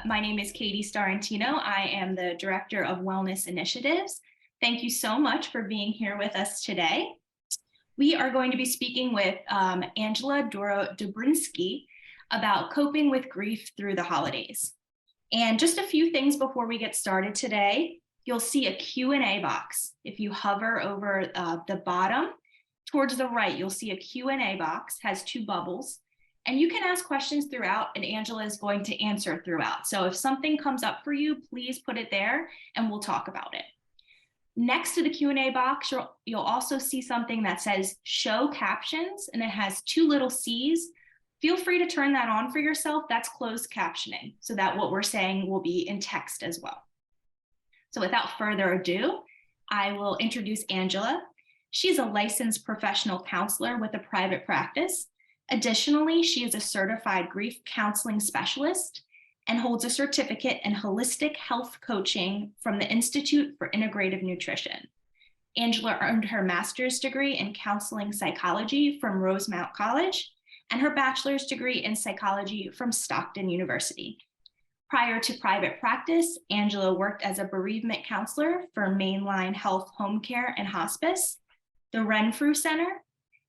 My name is Katie Starantino. I am the Director of Wellness Initiatives. Thank you so much for being here with us today. We are going to be speaking with Angela Dobrinsky about coping with grief through the holidays. And just a few things before we get started today. You'll see a Q&A box. If you hover over the bottom towards the right, you'll see a Q&A box, has two bubbles. And you can ask questions throughout, and Angela is going to answer throughout. So if something comes up for you, please put it there and we'll talk about it. Next to the Q&A box, you'll also see something that says show captions, and it has two little C's. Feel free to turn that on for yourself. That's closed captioning, so that what we're saying will be in text as well. So without further ado, I will introduce Angela. She's a licensed professional counselor with a private practice. Additionally, she is a certified grief counseling specialist and holds a certificate in holistic health coaching from the Institute for Integrative Nutrition. Angela earned her master's degree in counseling psychology from Manor College and her bachelor's degree in psychology from Stockton University. Prior to private practice, Angela worked as a bereavement counselor for Mainline Health Homecare and Hospice, the Renfrew Center,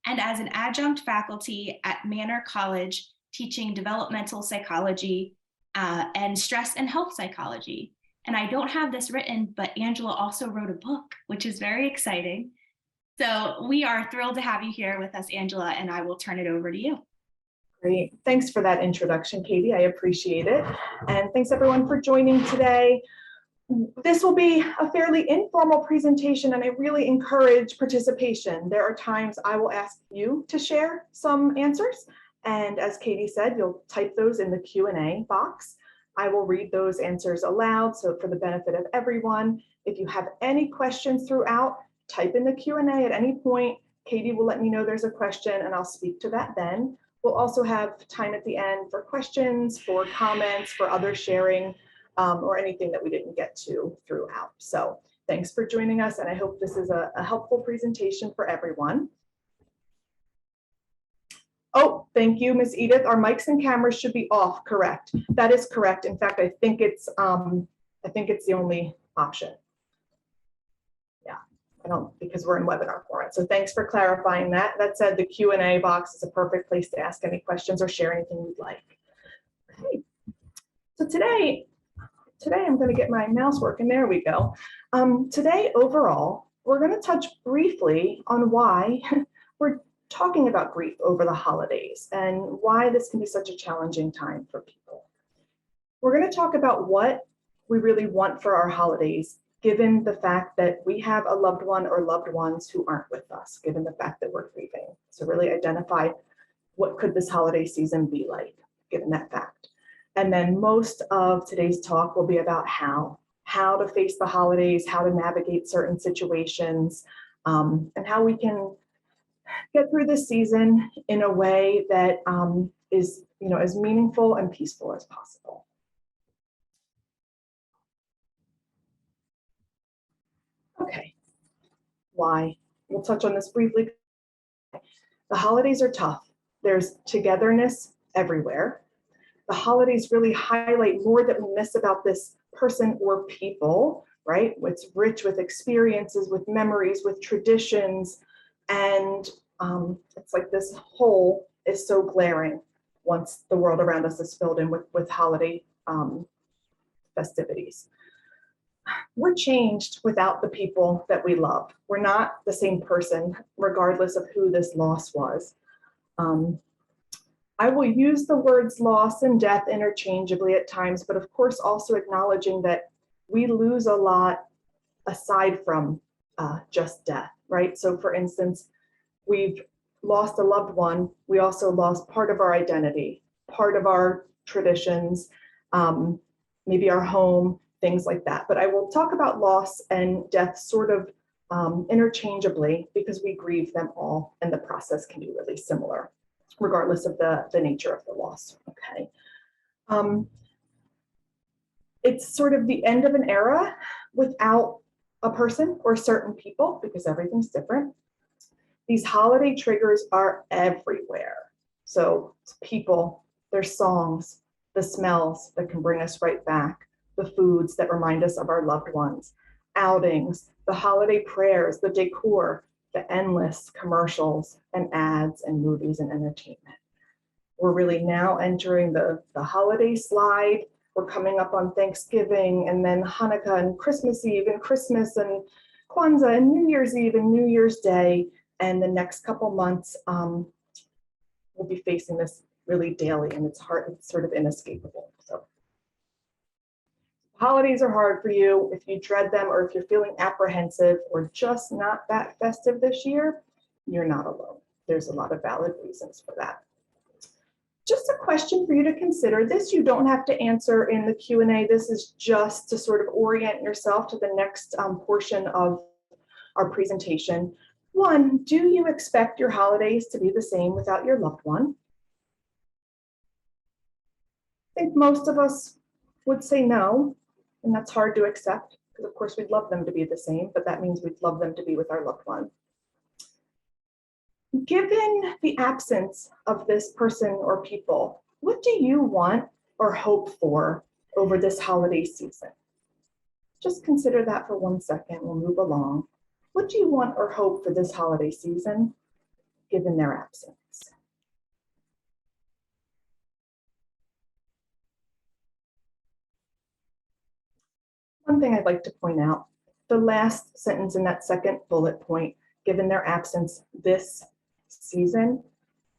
and as an adjunct faculty at Manor College, teaching developmental psychology and stress and health psychology. And I don't have this written, but Angela also wrote a book, which is very exciting. So we are thrilled to have you here with us, Angela, and I will turn it over to you. Great. Thanks for that introduction, Katie. I appreciate it. And thanks everyone for joining today. This will be a fairly informal presentation, and I really encourage participation. There are times I will ask you to share some answers, and as Katie said, you'll type those in the Q&A box. I will read those answers aloud, so for the benefit of everyone. If you have any questions throughout, type in the Q&A at any point. Katie will let me know there's a question, and I'll speak to that then. We'll also have time at the end for questions, for comments, for other sharing, or anything that we didn't get to throughout. So thanks for joining us, and I hope this is a helpful presentation for everyone. Oh, thank you, Ms. Edith. Our mics and cameras should be off, correct? That is correct. In fact, I think it's the only option. Yeah, because we're in webinar format. So thanks for clarifying that. That said, the Q&A box is a perfect place to ask any questions or share anything you'd like. Okay. So today I'm going to get my mouse working. There we go. Today, overall, we're going to touch briefly on why we're talking about grief over the holidays and why this can be such a challenging time for people. We're going to talk about what we really want for our holidays, given the fact that we have a loved one or loved ones who aren't with us, given the fact that we're grieving. So really identify what could this holiday season be like, given that fact. And then most of today's talk will be about how to face the holidays, how to navigate certain situations, and how we can get through this season in a way that is, as meaningful and peaceful as possible. Okay, why? We'll touch on this briefly. The holidays are tough. There's togetherness everywhere. The holidays really highlight more that we miss about this person or people, right? It's rich with experiences, with memories, with traditions, and it's like this hole is so glaring once the world around us is filled in with holiday festivities. We're changed without the people that we love. We're not the same person, regardless of who this loss was. I will use the words loss and death interchangeably at times, but of course also acknowledging that we lose a lot aside from just death, right? So for instance, we've lost a loved one. We also lost part of our identity, part of our traditions, maybe our home, things like that. But I will talk about loss and death sort of interchangeably because we grieve them all and the process can be really similar, regardless of the nature of the loss, okay? It's sort of the end of an era without a person or certain people because everything's different. These holiday triggers are everywhere. So people, there's songs, the smells that can bring us right back, the foods that remind us of our loved ones, outings, the holiday prayers, the decor, the endless commercials and ads and movies and entertainment. We're really now entering the holiday slide. We're coming up on Thanksgiving and then Hanukkah and Christmas Eve and Christmas and Kwanzaa and New Year's Eve and New Year's Day. And the next couple months, we'll be facing this really daily, and it's hard, it's sort of inescapable. So holidays are hard for you. If you dread them or if you're feeling apprehensive or just not that festive this year, you're not alone. There's a lot of valid reasons for that. Just a question for you to consider. This you don't have to answer in the Q&A. This is just to sort of orient yourself to the next portion of our presentation. One, do you expect your holidays to be the same without your loved one? I think most of us would say no, and that's hard to accept because of course we'd love them to be the same, but that means we'd love them to be with our loved one. Given the absence of this person or people, what do you want or hope for over this holiday season? Just consider that for 1 second. We'll move along. What do you want or hope for this holiday season, given their absence? One thing I'd like to point out, the last sentence in that second bullet point, given their absence this season,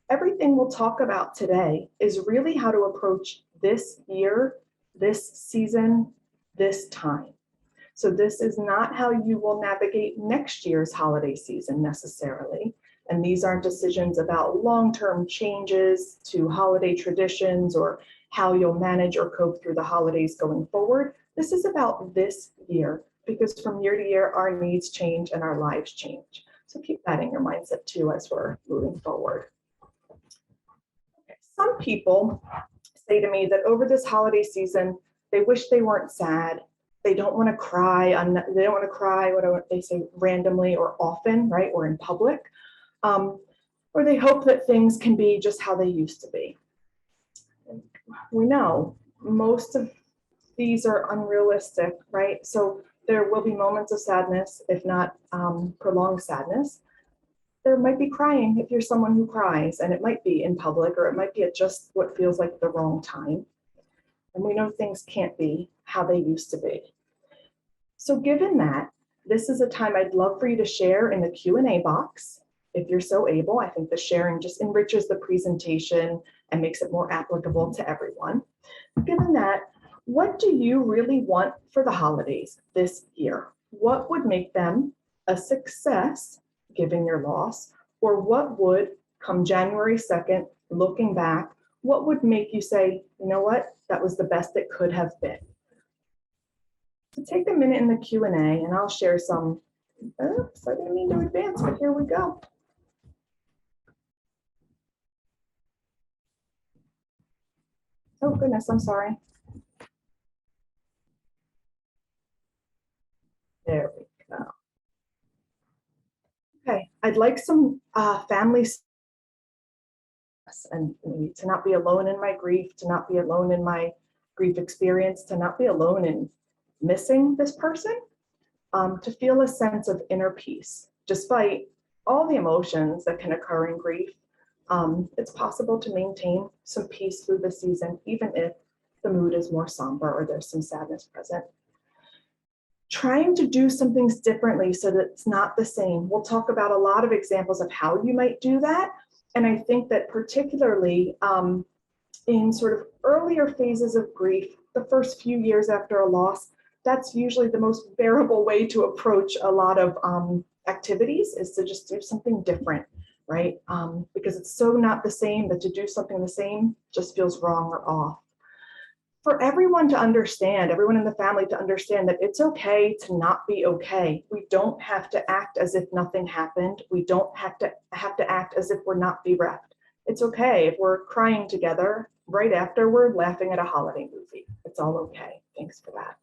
everything we'll talk about today is really how to approach this year, this season, this time. So this is not how you will navigate next year's holiday season necessarily. And these aren't decisions about long-term changes to holiday traditions or how you'll manage or cope through the holidays going forward. This is about this year, because from year to year, our needs change and our lives change. So keep that in your mindset too as we're moving forward. Okay. Some people say to me that over this holiday season, they wish they weren't sad. They don't want to cry. They don't want to cry, what they say, randomly or often, right? Or in public. Or they hope that things can be just how they used to be. We know most of these are unrealistic, right? So there will be moments of sadness, if not prolonged sadness. There might be crying if you're someone who cries, and it might be in public, or it might be at just what feels like the wrong time. And we know things can't be how they used to be. So given that, this is a time I'd love for you to share in the Q&A box, if you're so able. I think the sharing just enriches the presentation and makes it more applicable to everyone. Given that, what do you really want for the holidays this year? What would make them a success, given your loss? Or what would, come January 2nd, looking back, what would make you say, you know what, that was the best it could have been? So take a minute in the Q&A and I'll share some. Oops, I didn't mean to advance, but here we go. Oh goodness, I'm sorry. There we go. Okay, I'd like some families and to not be alone in my grief, to not be alone in my grief experience, to not be alone in missing this person, to feel a sense of inner peace. Despite all the emotions that can occur in grief, it's possible to maintain some peace through the season, even if the mood is more somber or there's some sadness present. Trying to do some things differently so that it's not the same. We'll talk about a lot of examples of how you might do that. And I think that particularly in sort of earlier phases of grief, the first few years after a loss, that's usually the most bearable way to approach a lot of activities, is to just do something different, right? Because it's so not the same that to do something the same just feels wrong or off. For everyone to understand, everyone in the family to understand that it's okay to not be okay. We don't have to act as if nothing happened. We don't have to act as if we're not bereft. It's okay if we're crying together right after we're laughing at a holiday movie. It's all okay. Thanks for that.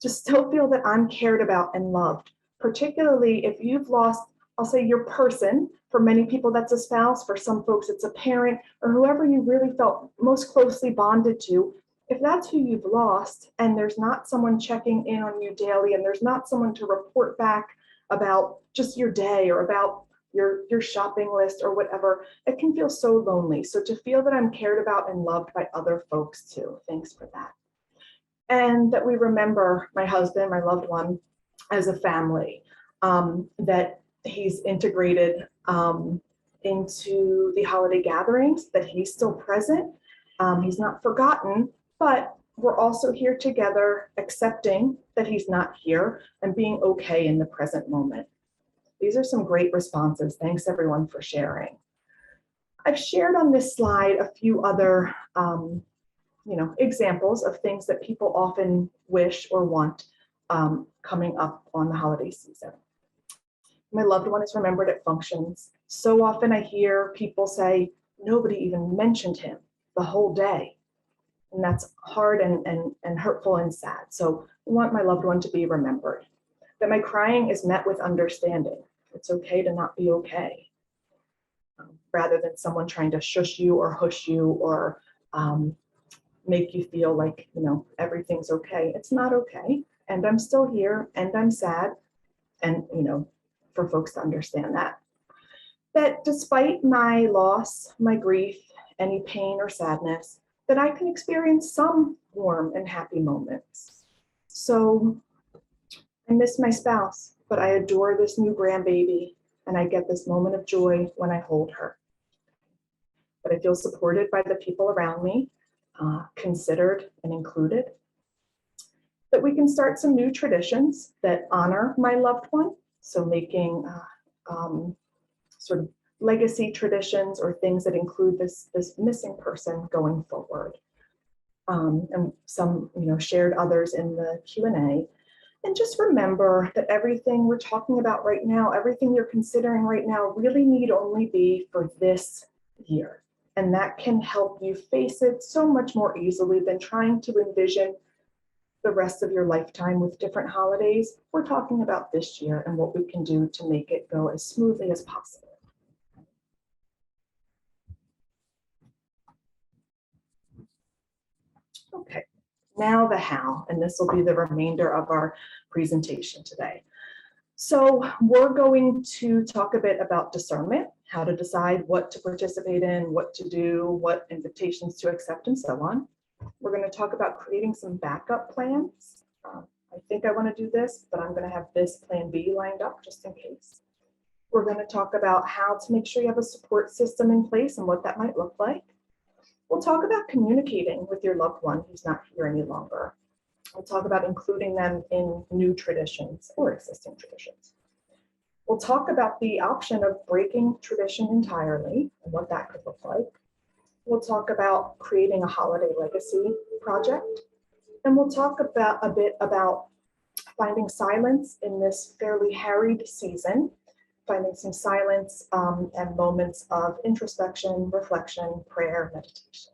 To still feel that I'm cared about and loved, particularly if you've lost, I'll say, your person, For many people, that's a spouse. For some folks, it's a parent or whoever you really felt most closely bonded to. If that's who you've lost and there's not someone checking in on you daily and there's not someone to report back about just your day or about your shopping list or whatever, it can feel so lonely. So to feel that I'm cared about and loved by other folks too, thanks for that. And that we remember my husband, my loved one, as a family, that he's integrated into the holiday gatherings, that he's still present. He's not forgotten, but we're also here together, accepting that he's not here and being okay in the present moment. These are some great responses. Thanks everyone for sharing. I've shared on this slide a few other examples of things that people often wish or want coming up on the holiday season. My loved one is remembered at functions. So often I hear people say, nobody even mentioned him the whole day. And that's hard and hurtful and sad. So I want my loved one to be remembered. That my crying is met with understanding. It's okay to not be okay. Rather than someone trying to shush you or hush you or make you feel like, everything's okay. It's not okay. And I'm still here and I'm sad. And, for folks to understand that. That despite my loss, my grief, any pain or sadness, that I can experience some warm and happy moments. So I miss my spouse, but I adore this new grandbaby and I get this moment of joy when I hold her. But I feel supported by the people around me, considered and included. That we can start some new traditions that honor my loved one. So making sort of legacy traditions or things that include this missing person going forward. And some, shared others in the Q&A. And just remember that everything we're talking about right now, everything you're considering right now really need only be for this year. And that can help you face it so much more easily than trying to envision the rest of your lifetime with different holidays. We're talking about this year and what we can do to make it go as smoothly as possible. Okay, now the how, and this will be the remainder of our presentation today. So we're going to talk a bit about discernment, how to decide what to participate in, what to do, what invitations to accept, and so on. We're going to talk about creating some backup plans. I think I want to do this, but I'm going to have this plan B lined up just in case. We're going to talk about how to make sure you have a support system in place and what that might look like. We'll talk about communicating with your loved one who's not here any longer. We'll talk about including them in new traditions or existing traditions. We'll talk about the option of breaking tradition entirely and what that could look like. We'll talk about creating a holiday legacy project. And we'll talk about a bit about finding silence in this fairly harried season, finding some silence and moments of introspection, reflection, prayer, meditation.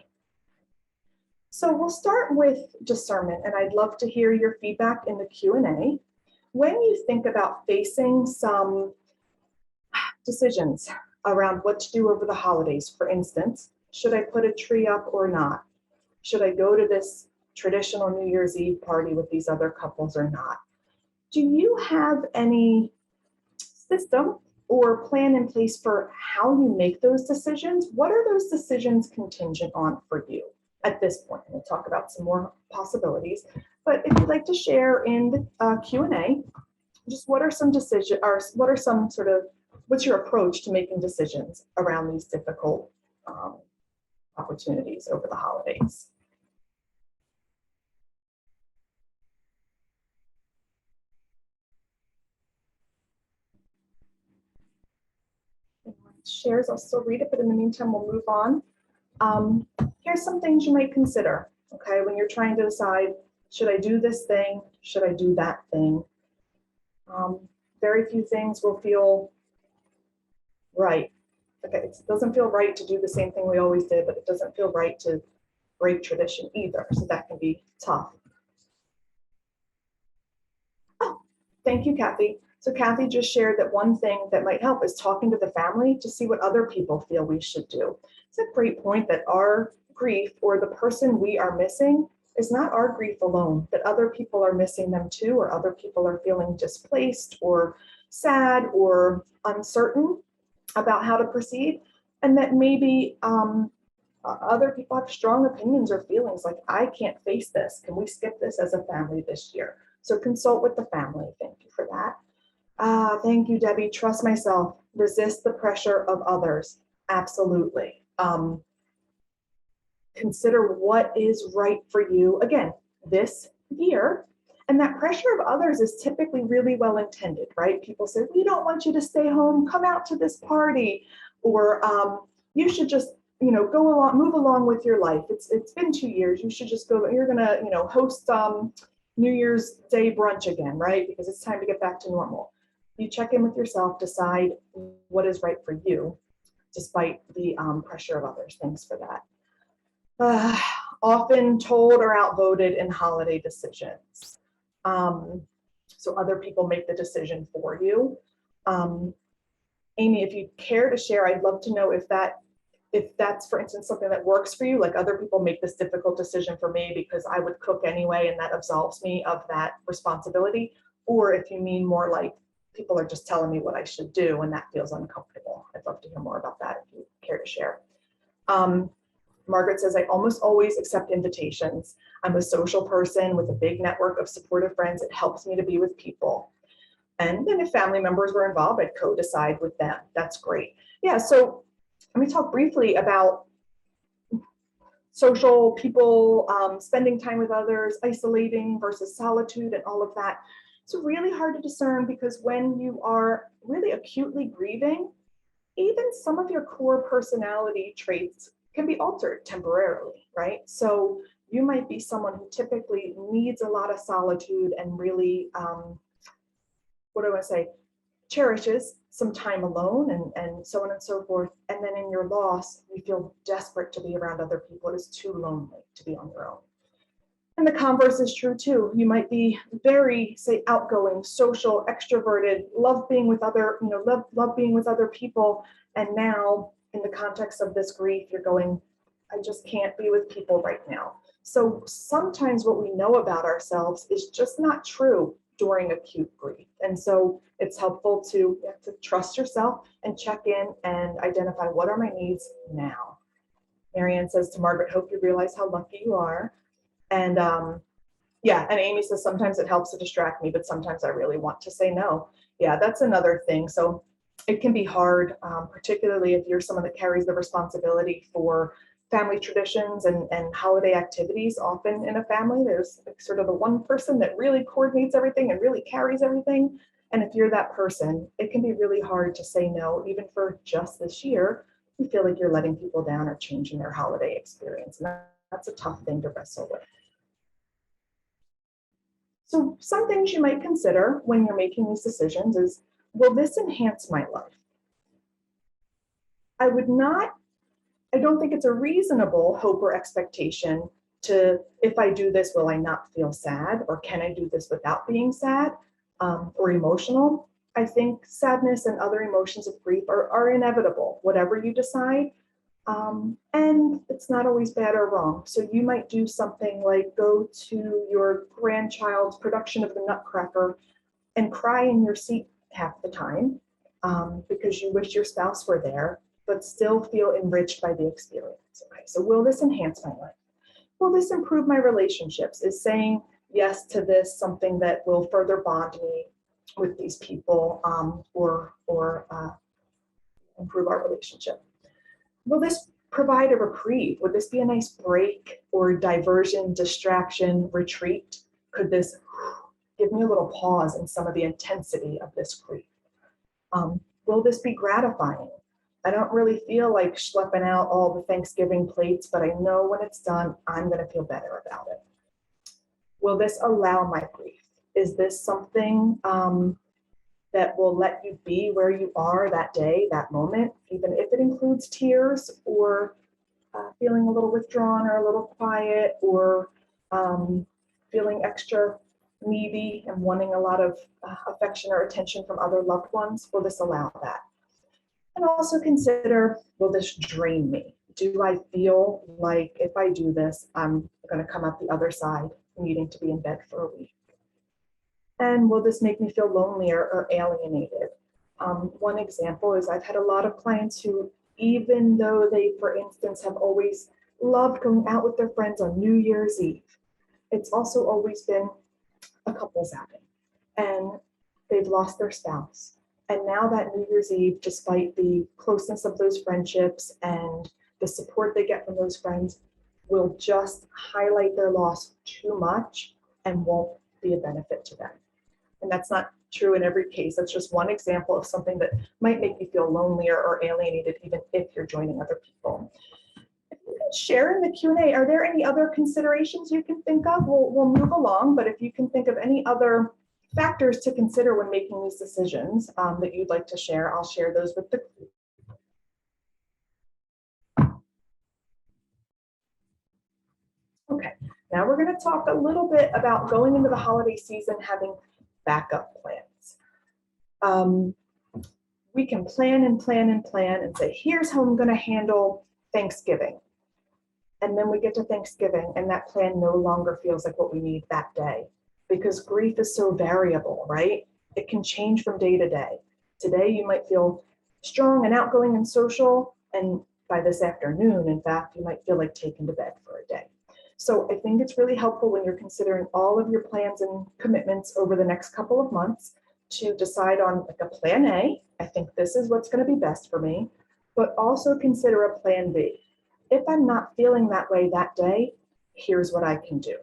So we'll start with discernment, and I'd love to hear your feedback in the Q&A. When you think about facing some decisions around what to do over the holidays, for instance, should I put a tree up or not? Should I go to this traditional New Year's Eve party with these other couples or not? Do you have any system or plan in place for how you make those decisions? What are those decisions contingent on for you at this point? We'll talk about some more possibilities, but if you'd like to share in the Q&A, just what are some decisions, or what are some sort of, what's your approach to making decisions around these difficult opportunities over the holidays? Shares, I'll still read it, but in the meantime, we'll move on. Here's some things you might consider, okay, when you're trying to decide, should I do this thing? Should I do that thing? Very few things will feel right. Okay, it doesn't feel right to do the same thing we always did, but it doesn't feel right to break tradition either, so that can be tough. Oh, thank you, Kathy. So Kathy just shared that one thing that might help is talking to the family to see what other people feel we should do. It's a great point that our grief or the person we are missing is not our grief alone, that other people are missing them too, or other people are feeling displaced or sad or uncertain about how to proceed. And that maybe other people have strong opinions or feelings like, I can't face this. Can we skip this as a family this year? So consult with the family. Thank you for that. Thank you, Debbie. Trust myself. Resist the pressure of others. Absolutely. Consider what is right for you, again, this year. And that pressure of others is typically really well intended, right? People say, we don't want you to stay home, come out to this party, or you should just, go along, move along with your life. It's been 2 years. You should just go, you're gonna, host New Year's Day brunch again, right? Because it's time to get back to normal. You check in with yourself, decide what is right for you, despite the pressure of others. Thanks for that. Often told or outvoted in holiday decisions. So other people make the decision for you. Amy, if you care to share, I'd love to know if that's, for instance, something that works for you, like other people make this difficult decision for me because I would cook anyway and that absolves me of that responsibility, or if you mean more like people are just telling me what I should do and that feels uncomfortable. I'd love to hear more about that if you care to share. Margaret says, I almost always accept invitations. I'm a social person with a big network of supportive friends. It helps me to be with people. And then if family members were involved, I'd co-decide with them. That's great. Yeah, so let me talk briefly about social people, spending time with others, isolating versus solitude and all of that. It's really hard to discern because when you are really acutely grieving, even some of your core personality traits can be altered temporarily, right? So you might be someone who typically needs a lot of solitude and really, cherishes some time alone and so on and so forth. And then in your loss, you feel desperate to be around other people. It is too lonely to be on your own. And the converse is true too. You might be very, say, outgoing, social, extroverted, love being with other, love being with other people. And now in the context of this grief, you're going, I just can't be with people right now. So sometimes what we know about ourselves is just not true during acute grief. And so it's helpful to trust yourself and check in and identify what are my needs now. Marianne says to Margaret, hope you realize how lucky you are. And and Amy says, sometimes it helps to distract me, but sometimes I really want to say no. Yeah, that's another thing. So it can be hard, particularly if you're someone that carries the responsibility for family traditions and holiday activities. Often in a family, there's like sort of the one person that really coordinates everything and really carries everything. And if you're that person, it can be really hard to say no, even for just this year. You feel like you're letting people down or changing their holiday experience. And that's a tough thing to wrestle with. So some things you might consider when you're making these decisions is, will this enhance my life? I don't think it's a reasonable hope or expectation to, if I do this, will I not feel sad? Or can I do this without being sad or emotional? I think sadness and other emotions of grief are inevitable, whatever you decide. And it's not always bad or wrong. So you might do something like go to your grandchild's production of the Nutcracker and cry in your seat half the time because you wish your spouse were there, but still feel enriched by the experience. Okay, so will this enhance my life? Will this improve my relationships? Is saying yes to this something that will further bond me with these people or improve our relationship? Will this provide a reprieve? Would this be a nice break or diversion, distraction, retreat? Could this give me a little pause in some of the intensity of this grief? Will this be gratifying? I don't really feel like schlepping out all the Thanksgiving plates, but I know when it's done, I'm going to feel better about it. Will this allow my grief? Is this something that will let you be where you are that day, that moment, even if it includes tears or feeling a little withdrawn or a little quiet or feeling extra needy and wanting a lot of affection or attention from other loved ones, will this allow that? And also consider, will this drain me? Do I feel like if I do this, I'm going to come out the other side needing to be in bed for a week? And will this make me feel lonelier or alienated? One example is I've had a lot of clients who, even though they, for instance, have always loved going out with their friends on New Year's Eve, it's also always been a couple's outing, and they've lost their spouse. And now that New Year's Eve, despite the closeness of those friendships and the support they get from those friends, will just highlight their loss too much and won't be a benefit to them. And that's not true in every case. That's just one example of something that might make you feel lonelier or alienated, even if you're joining other people. If you can share in the Q&A, are there any other considerations you can think of? We'll move along, but if you can think of any other factors to consider when making these decisions that you'd like to share, I'll share those with the group. Okay, now we're going to talk a little bit about going into the holiday season having backup plans. We can plan and plan and plan and say, here's how I'm going to handle Thanksgiving. And then we get to Thanksgiving and that plan no longer feels like what we need that day, because grief is so variable, right? It can change from day to day. Today you might feel strong and outgoing and social, and by this afternoon, in fact, you might feel like taken to bed for a day. So I think it's really helpful when you're considering all of your plans and commitments over the next couple of months to decide on like a plan A. I think this is what's going to be best for me, but also consider a plan B. If I'm not feeling that way that day, here's what I can do.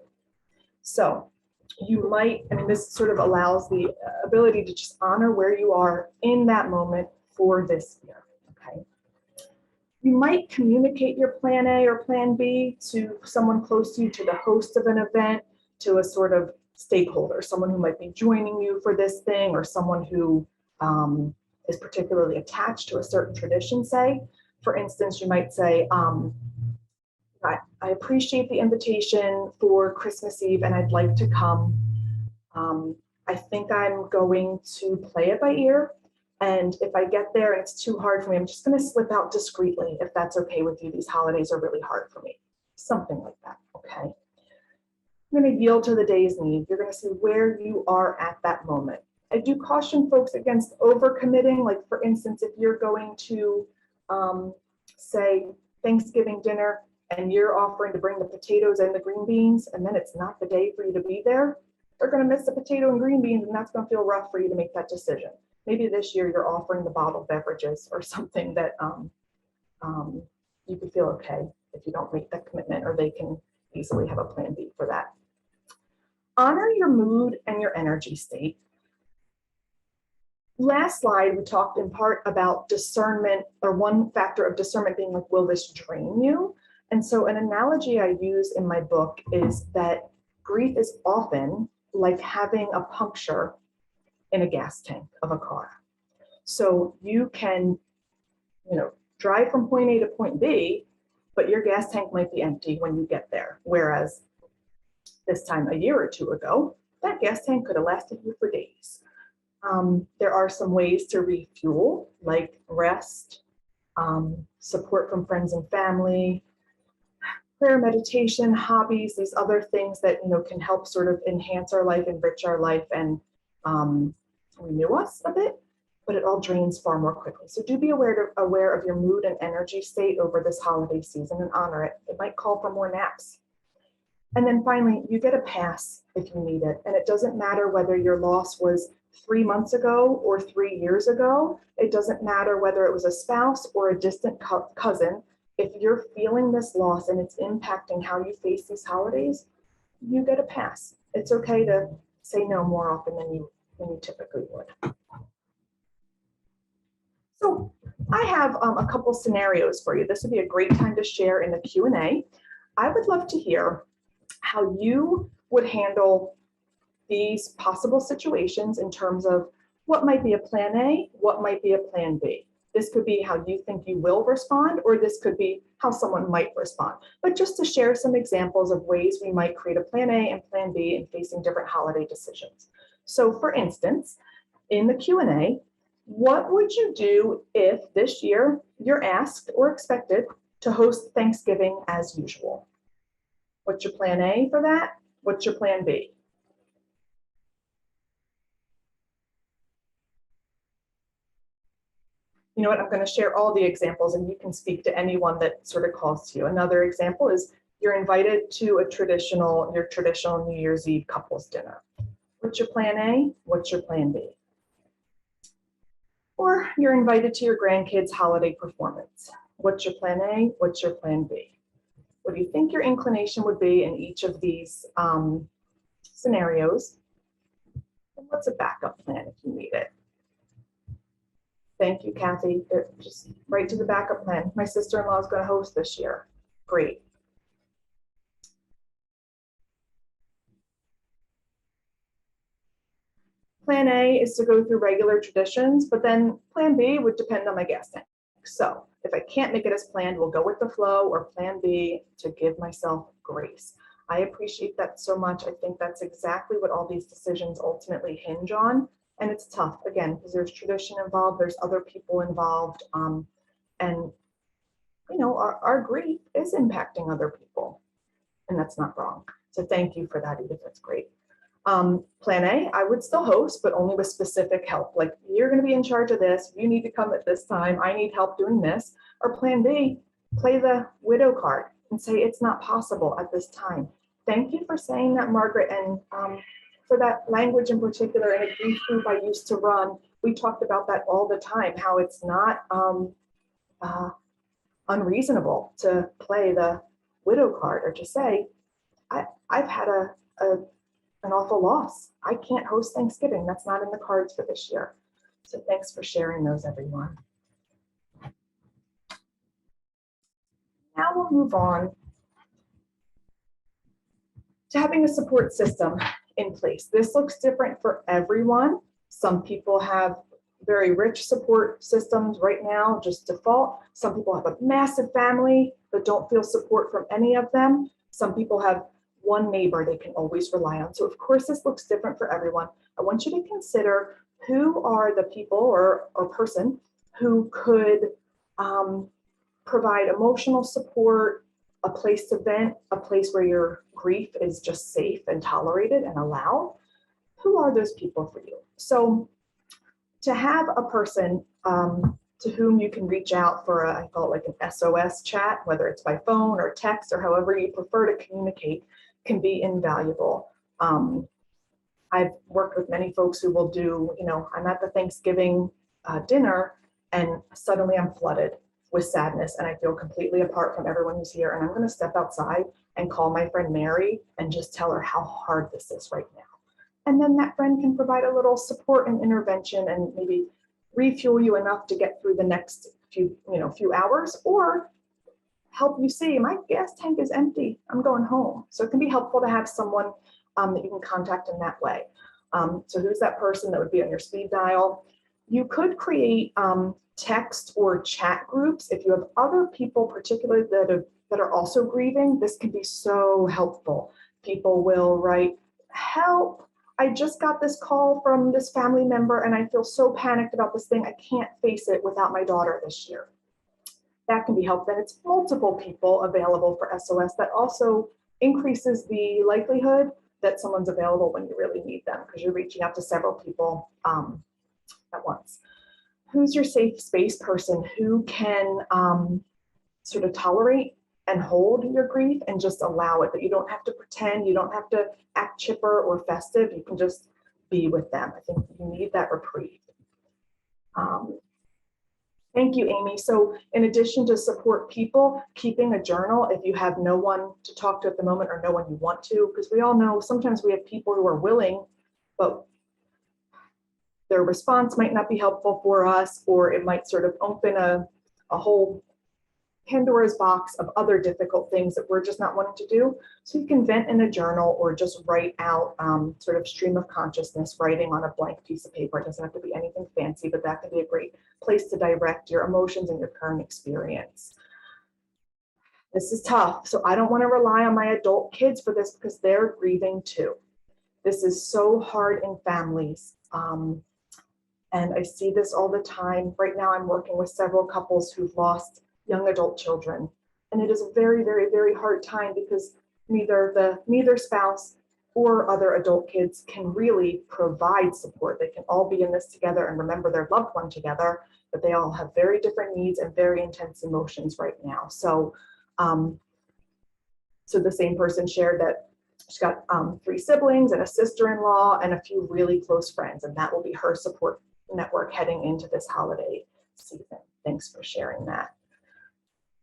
So you might, I mean, this sort of allows the ability to just honor where you are in that moment for this year, okay? You might communicate your plan A or plan B to someone close to you, to the host of an event, to a sort of stakeholder, someone who might be joining you for this thing, or someone who is particularly attached to a certain tradition, say. For instance, you might say, I appreciate the invitation for Christmas Eve and I'd like to come. I think I'm going to play it by ear. And if I get there and it's too hard for me, I'm just going to slip out discreetly if that's okay with you. These holidays are really hard for me. Something like that, okay? I'm going to yield to the day's need. You're going to see where you are at that moment. I do caution folks against overcommitting. Like, for instance, if you're going to, say, Thanksgiving dinner and you're offering to bring the potatoes and the green beans, and then it's not the day for you to be there, they're going to miss the potato and green beans, and that's going to feel rough for you to make that decision. Maybe this year you're offering the bottled beverages or something that you could feel okay if you don't make that commitment, or they can easily have a plan B for that. Honor your mood and your energy state. Last slide, we talked in part about discernment, or one factor of discernment being like, will this drain you? And so an analogy I use in my book is that grief is often like having a puncture in a gas tank of a car. So you can, drive from point A to point B, but your gas tank might be empty when you get there. Whereas this time a year or two ago, that gas tank could have lasted you for days. There are some ways to refuel, like rest, support from friends and family, prayer, meditation, hobbies, these other things that can help sort of enhance our life, enrich our life, and renew us a bit, but it all drains far more quickly. So do be aware of your mood and energy state over this holiday season and honor it. It might call for more naps. And then finally, you get a pass if you need it. And it doesn't matter whether your loss was 3 months ago or 3 years ago. It doesn't matter whether it was a spouse or a distant cousin. If you're feeling this loss and it's impacting how you face these holidays, you get a pass. It's okay to say no more often than you typically would. So I have a couple scenarios for you. This would be a great time to share in the Q&A. I would love to hear how you would handle these possible situations in terms of what might be a plan A, what might be a plan B. This could be how you think you will respond, or this could be how someone might respond. But just to share some examples of ways we might create a plan A and plan B in facing different holiday decisions. So for instance, in the Q&A, what would you do if this year you're asked or expected to host Thanksgiving as usual? What's your plan A for that? What's your plan B? You know what, I'm going to share all the examples and you can speak to anyone that sort of calls to you. Another example is you're invited to your traditional New Year's Eve couples dinner. What's your plan A? What's your plan B? Or you're invited to your grandkids' holiday performance. What's your plan A? What's your plan B? What do you think your inclination would be in each of these scenarios? And what's a backup plan if you need it? Thank you, Kathy. Just right to the backup plan. My sister-in-law is going to host this year. Great. Plan A is to go through regular traditions, but then plan B would depend on my gas tank. So if I can't make it as planned, we'll go with the flow, or plan B to give myself grace. I appreciate that so much. I think that's exactly what all these decisions ultimately hinge on. And it's tough, again, because there's tradition involved, there's other people involved, and you know, our grief is impacting other people, and that's not wrong. So thank you for that, Edith, that's great. Plan A, I would still host, but only with specific help. Like, you're going to be in charge of this, you need to come at this time, I need help doing this. Or plan B, play the widow card and say it's not possible at this time. Thank you for saying that, Margaret, and for that language in particular. In a grief group I used to run, we talked about that all the time, how it's not unreasonable to play the widow card, or to say, I've had an awful loss. I can't host Thanksgiving. That's not in the cards for this year. So thanks for sharing those, everyone. Now we'll move on to having a support system in place. This looks different for everyone. Some people have very rich support systems right now, just default. Some people have a massive family but don't feel support from any of them. Some people have one neighbor they can always rely on. So of course this looks different for everyone. I want you to consider who are the people or person who could provide emotional support, a place to vent, a place where your grief is just safe and tolerated and allowed. Who are those people for you? So to have a person to whom you can reach out for I call it like an SOS chat, whether it's by phone or text or however you prefer to communicate, can be invaluable. I've worked with many folks who will do, you know, I'm at the Thanksgiving dinner and suddenly I'm flooded with sadness and I feel completely apart from everyone who's here, and I'm going to step outside and call my friend Mary and just tell her how hard this is right now. And then that friend can provide a little support and intervention and maybe refuel you enough to get through the next few hours, or help you see, my gas tank is empty, I'm going home. So it can be helpful to have someone that you can contact in that way. So who's that person that would be on your speed dial? You could create text or chat groups. If you have other people, particularly that are also grieving, this can be so helpful. People will write, help, I just got this call from this family member and I feel so panicked about this thing. I can't face it without my daughter this year. That can be helpful. And it's multiple people available for SOS. That also increases the likelihood that someone's available when you really need them, because you're reaching out to several people at once. Who's your safe space person who can sort of tolerate and hold your grief and just allow it, that you don't have to pretend, you don't have to act chipper or festive, you can just be with them. I think you need that reprieve. Thank you, Amy. So in addition to support people, keeping a journal if you have no one to talk to at the moment or no one you want to, because we all know sometimes we have people who are willing, but their response might not be helpful for us, or it might sort of open a whole Pandora's box of other difficult things that we're just not wanting to do. So you can vent in a journal or just write out sort of stream of consciousness, writing on a blank piece of paper. It doesn't have to be anything fancy, but that can be a great place to direct your emotions and your current experience. This is tough. So I don't want to rely on my adult kids for this because they're grieving too. This is so hard in families. And I see this all the time. Right now, I'm working with several couples who've lost young adult children. And it is a very, very, very hard time because neither spouse or other adult kids can really provide support. They can all be in this together and remember their loved one together, but they all have very different needs and very intense emotions right now. So the same person shared that she's got 3 siblings and a sister-in-law and a few really close friends, and that will be her support network heading into this holiday season. Thanks for sharing that.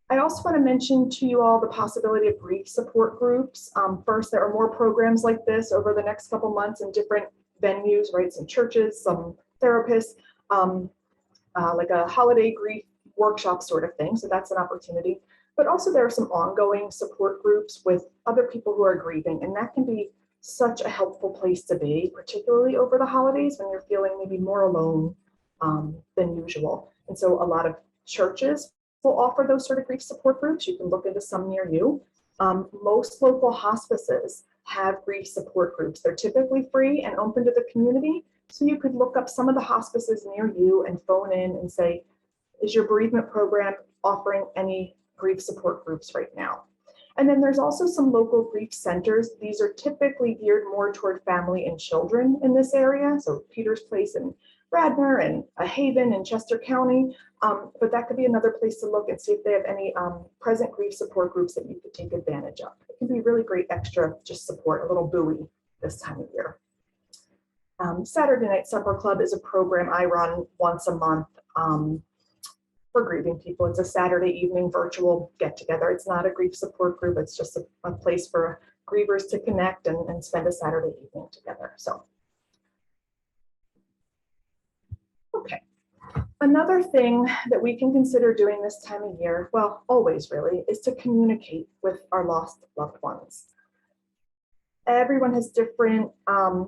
I also want to mention to you all the possibility of grief support groups. First, there are more programs like this over the next couple months in different venues, right? Some churches, some therapists, like a holiday grief workshop sort of thing. So that's an opportunity. But also there are some ongoing support groups with other people who are grieving, and that can be such a helpful place to be, particularly over the holidays when you're feeling maybe more alone than usual. And so a lot of churches will offer those sort of grief support groups. You can look into some near you. Most local hospices have grief support groups. They're typically free and open to the community. So you could look up some of the hospices near you and phone in and say, is your bereavement program offering any grief support groups right now? And then there's also some local grief centers. These are typically geared more toward family and children in this area. So Peter's Place in Radnor and a Haven in Chester County. But that could be another place to look and see if they have any present grief support groups that you could take advantage of. It can be really great extra just support, a little buoy this time of year. Saturday Night Supper Club is a program I run once a month for grieving people. It's a Saturday evening virtual get together. It's not a grief support group. It's just a place for grievers to connect and spend a Saturday evening together. So, okay. Another thing that we can consider doing this time of year, well, always really, is to communicate with our lost loved ones. Everyone has different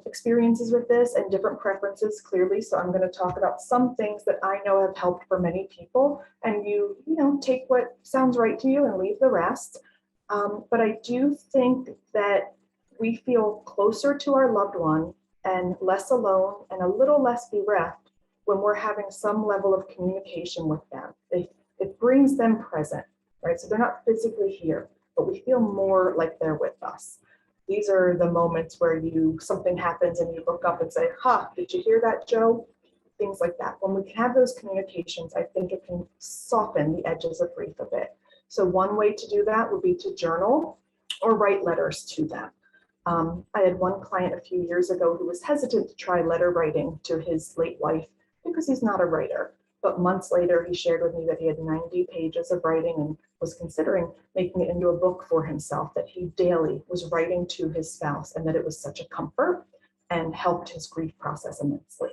experiences with this and different preferences, clearly. So I'm going to talk about some things that I know have helped for many people, and you take what sounds right to you and leave the rest. But I do think that we feel closer to our loved one and less alone and a little less bereft when we're having some level of communication with them. It brings them present, right? So they're not physically here, but we feel more like they're with us. These are the moments where something happens and you look up and say, did you hear that, Joe? Things like that. When we can have those communications, I think it can soften the edges of grief a bit. So one way to do that would be to journal or write letters to them. I had one client a few years ago who was hesitant to try letter writing to his late wife because he's not a writer. But months later, he shared with me that he had 90 pages of writing and was considering making it into a book for himself, that he daily was writing to his spouse, and that it was such a comfort and helped his grief process immensely.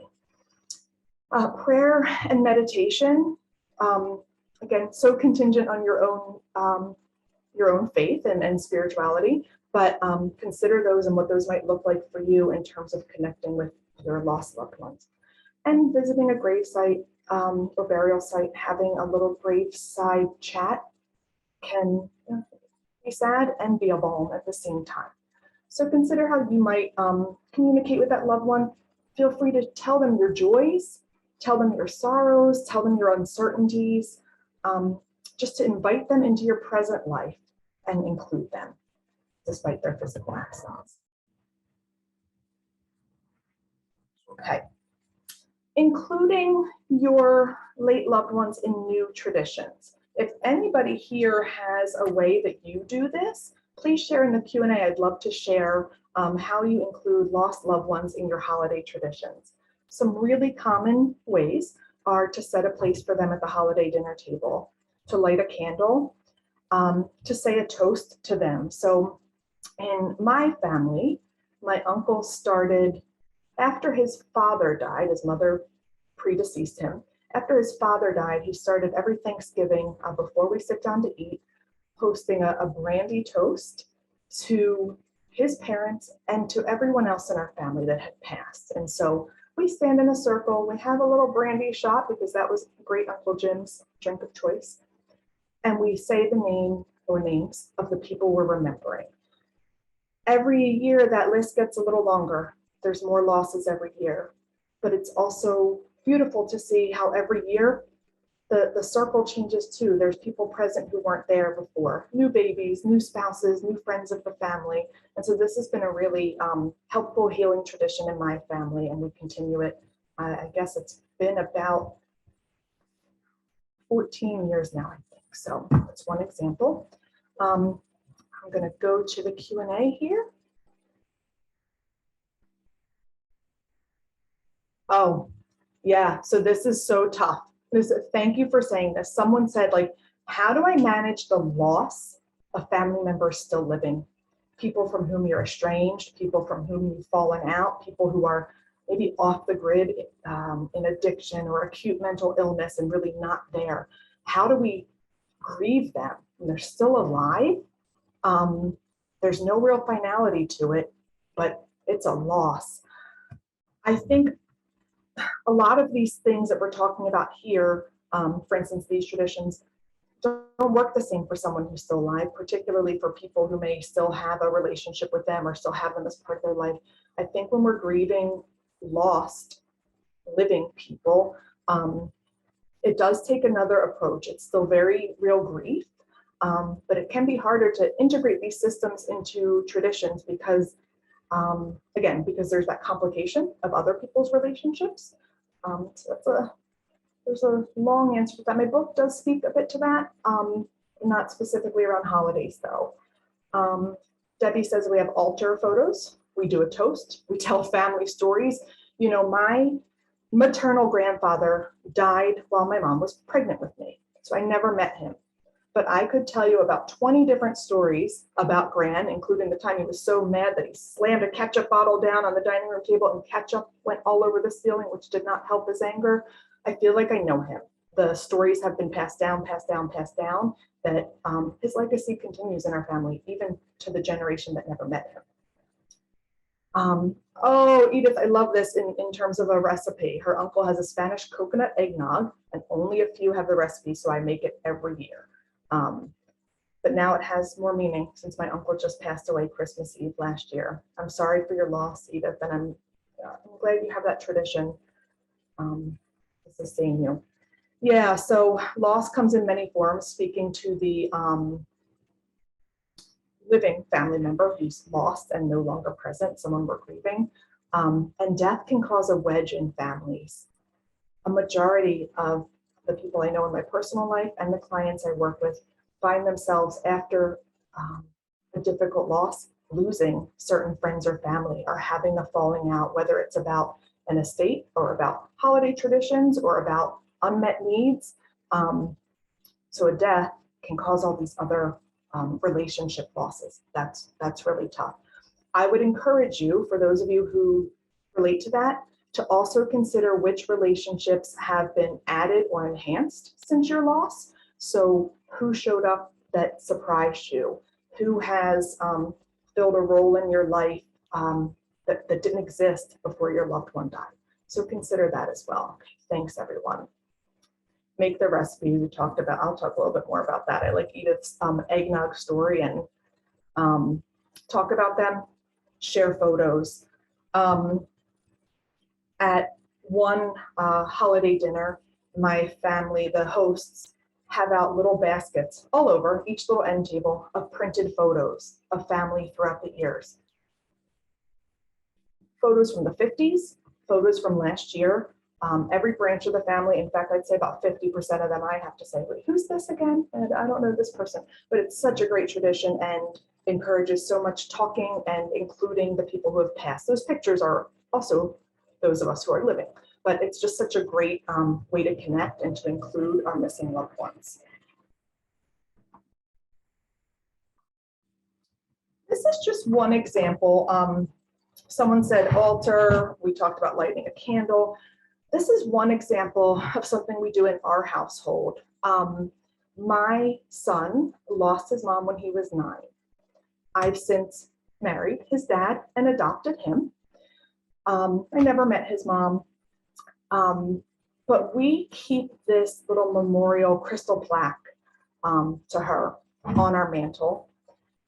Prayer and meditation, again, so contingent on your own faith and spirituality, but consider those and what those might look like for you in terms of connecting with your lost loved ones. And visiting a gravesite or burial site, having a little graveside chat can be sad and be a balm at the same time. So consider how you might communicate with that loved one. Feel free to tell them your joys, tell them your sorrows, tell them your uncertainties, just to invite them into your present life and include them despite their physical absence. Okay. Including your late loved ones in new traditions. If anybody here has a way that you do this, please share in the Q&A. I'd love to share how you include lost loved ones in your holiday traditions. Some really common ways are to set a place for them at the holiday dinner table, to light a candle, to say a toast to them. So in my family, my uncle started after his father died. His mother predeceased him, After his father died, he started every Thanksgiving before we sit down to eat, hosting a brandy toast to his parents and to everyone else in our family that had passed. And so we stand in a circle, we have a little brandy shot because that was great Uncle Jim's drink of choice. And we say the name or names of the people we're remembering. Every year that list gets a little longer. There's more losses every year, but it's also beautiful to see how every year the circle changes too. There's people present who weren't there before, new babies, new spouses, new friends of the family. And so this has been a really helpful healing tradition in my family, and we continue it. I guess it's been about 14 years now, I think. So that's one example. I'm going to go to the Q&A here. Oh, yeah. So this is so tough. Thank you for saying this. Someone said, like, how do I manage the loss of family members still living? People from whom you're estranged, people from whom you've fallen out, people who are maybe off the grid in addiction or acute mental illness and really not there. How do we grieve them when they're still alive? There's no real finality to it, but it's a loss. I think a lot of these things that we're talking about here, for instance, these traditions, don't work the same for someone who's still alive, particularly for people who may still have a relationship with them or still have them as part of their life. I think when we're grieving lost living people, it does take another approach. It's still very real grief, but it can be harder to integrate these systems into traditions because, again, because there's that complication of other people's relationships. So there's a long answer to that. My book does speak a bit to that, not specifically around holidays though. Debbie says we have altar photos. We do a toast. We tell family stories. You know, my maternal grandfather died while my mom was pregnant with me, so I never met him. But I could tell you about 20 different stories about Gran, including the time he was so mad that he slammed a ketchup bottle down on the dining room table and ketchup went all over the ceiling, which did not help his anger. I feel like I know him. The stories have been passed down, that his legacy continues in our family, even to the generation that never met him. Oh, Edith, I love this in terms of a recipe. Her uncle has a Spanish coconut eggnog, and only a few have the recipe, so I make it every year. But now it has more meaning since my uncle just passed away Christmas Eve last year. I'm sorry for your loss, Edith, and I'm glad you have that tradition to sustain you. Yeah, so loss comes in many forms, speaking to the living family member who's lost and no longer present, someone we're grieving. And death can cause a wedge in families. A majority of the people I know in my personal life and the clients I work with find themselves after a difficult loss, losing certain friends or family, or having a falling out, whether it's about an estate or about holiday traditions or about unmet needs. So a death can cause all these other relationship losses. That's really tough. I would encourage you, for those of you who relate to that, to also consider which relationships have been added or enhanced since your loss. So who showed up that surprised you? Who has filled a role in your life that didn't exist before your loved one died? So consider that as well. Thanks, everyone. Make the recipe we talked about. I'll talk a little bit more about that. I like Edith's eggnog story and talk about them, share photos. At one holiday dinner, my family, the hosts, have out little baskets all over each little end table of printed photos of family throughout the years. Photos from the 50s, photos from last year, every branch of the family. In fact, I'd say about 50% of them, I have to say, wait, who's this again? And I don't know this person, but it's such a great tradition and encourages so much talking and including the people who have passed. Those pictures are also those of us who are living, but it's just such a great way to connect and to include our missing loved ones. This is just one example. Someone said altar. We talked about lighting a candle. This is one example of something we do in our household. My son lost his mom when he was 9. I've since married his dad and adopted him. I never met his mom, but we keep this little memorial crystal plaque to her on our mantle.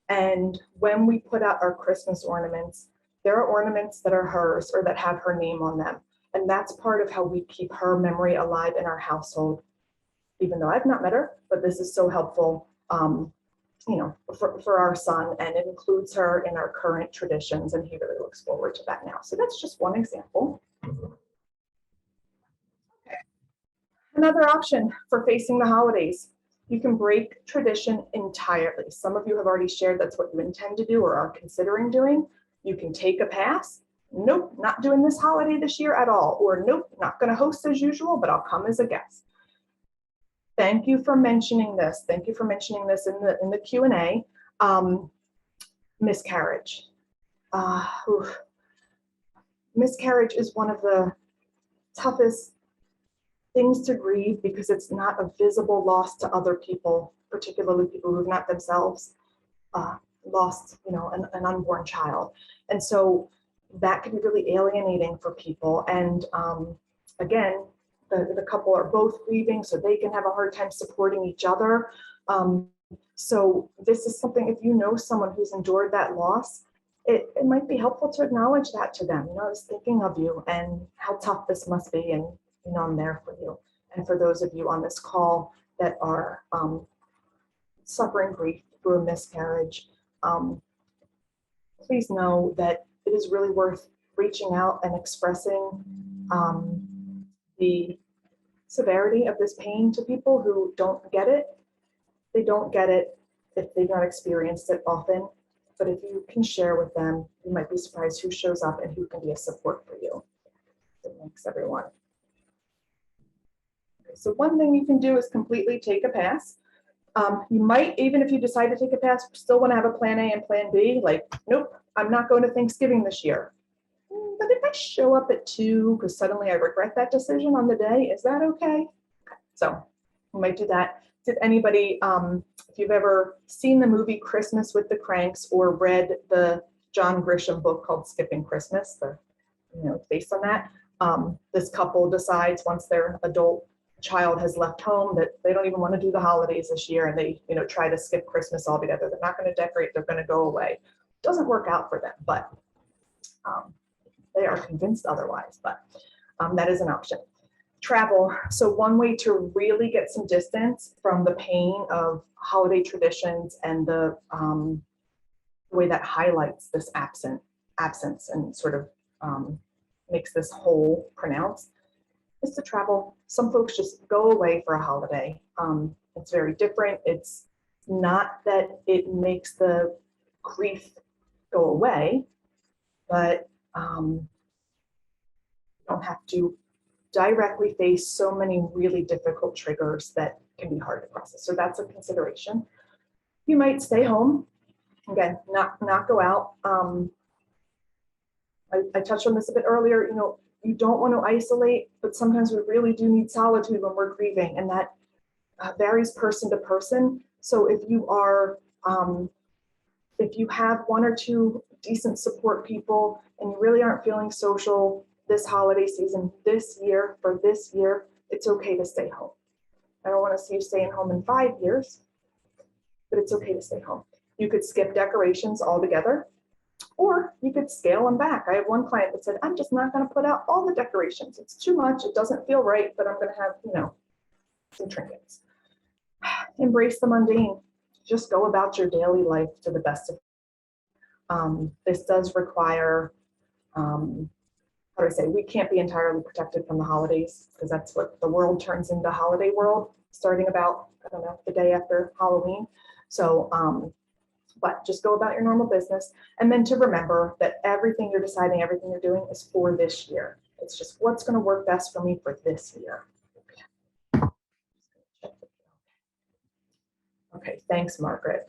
And when we put out our Christmas ornaments, there are ornaments that are hers or that have her name on them. And that's part of how we keep her memory alive in our household, even though I've not met her, but this is so helpful, for our son, and it includes her in our current traditions, and he really looks forward to that now. So that's just one example. Okay. Another option for facing the holidays, you can break tradition entirely. Some of you have already shared that's what you intend to do or are considering doing. You can take a pass. Nope, not doing this holiday this year at all. Or nope, not going to host as usual, but I'll come as a guest. Thank you for mentioning this. Thank you for mentioning this in the Q&A. Miscarriage. Miscarriage is one of the toughest things to grieve because it's not a visible loss to other people, particularly people who have not themselves lost, an unborn child. And so that can be really alienating for people. And again, the couple are both grieving, so they can have a hard time supporting each other. So this is something, if you know someone who's endured that loss, it might be helpful to acknowledge that to them. I was thinking of you and how tough this must be, and I'm there for you. And for those of you on this call that are suffering grief through a miscarriage, please know that it is really worth reaching out and expressing the severity of this pain to people who don't get it. They don't get it if they've not experienced it often. But if you can share with them, you might be surprised who shows up and who can be a support for you. So thanks, everyone. Okay, so one thing you can do is completely take a pass. You might, even if you decide to take a pass, still want to have a plan A and plan B. Like, nope, I'm not going to Thanksgiving this year. But if I show up at 2 because suddenly I regret that decision on the day, is that okay? So you might do that. Did anybody, if you've ever seen the movie Christmas with the Cranks or read the John Grisham book called Skipping Christmas, it's based on that. This couple decides once their adult child has left home that they don't even want to do the holidays this year, and they try to skip Christmas altogether. They're not going to decorate, they're going to go away. It doesn't work out for them, but they are convinced otherwise, but that is an option. Travel. So one way to really get some distance from the pain of holiday traditions and the way that highlights this absence and sort of makes this whole pronounced is to travel. Some folks just go away for a holiday. It's very different. It's not that it makes the grief go away, but you don't have to directly face so many really difficult triggers that can be hard to process. So that's a consideration. You might stay home. Again, not go out. I touched on this a bit earlier. You don't want to isolate, but sometimes we really do need solitude when we're grieving, and that varies person to person. So if you are, if you have 1 or 2 decent support people and you really aren't feeling social this holiday season, this year, it's okay to stay home. I don't want to see you staying home in 5 years, but it's okay to stay home. You could skip decorations altogether, or you could scale them back. I have one client that said, I'm just not going to put out all the decorations. It's too much. It doesn't feel right, but I'm going to have, some trinkets. Embrace the mundane. Just go about your daily life to the best of this does require, how do I say, we can't be entirely protected from the holidays because that's what the world turns into holiday world, starting about, I don't know, the day after Halloween. So, but just go about your normal business. And then to remember that everything you're deciding, everything you're doing is for this year. It's just what's going to work best for me for this year. Okay, thanks, Margaret.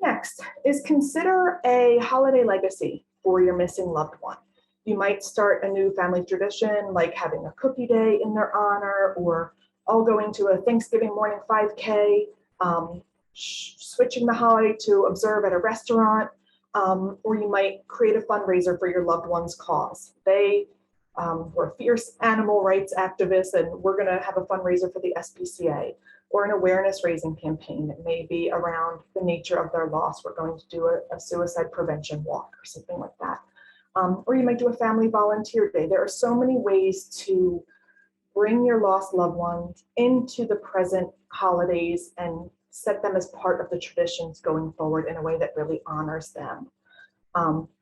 Next is consider a holiday legacy for your missing loved one. You might start a new family tradition, like having a cookie day in their honor, or all going to a Thanksgiving morning 5K, switching the holiday to observe at a restaurant, or you might create a fundraiser for your loved one's cause. They were fierce animal rights activists, and we're going to have a fundraiser for the SPCA, or an awareness raising campaign that may be around the nature of their loss. We're going to do a suicide prevention walk or something like that. Or you might do a family volunteer day. There are so many ways to bring your lost loved ones into the present holidays and set them as part of the traditions going forward in a way that really honors them.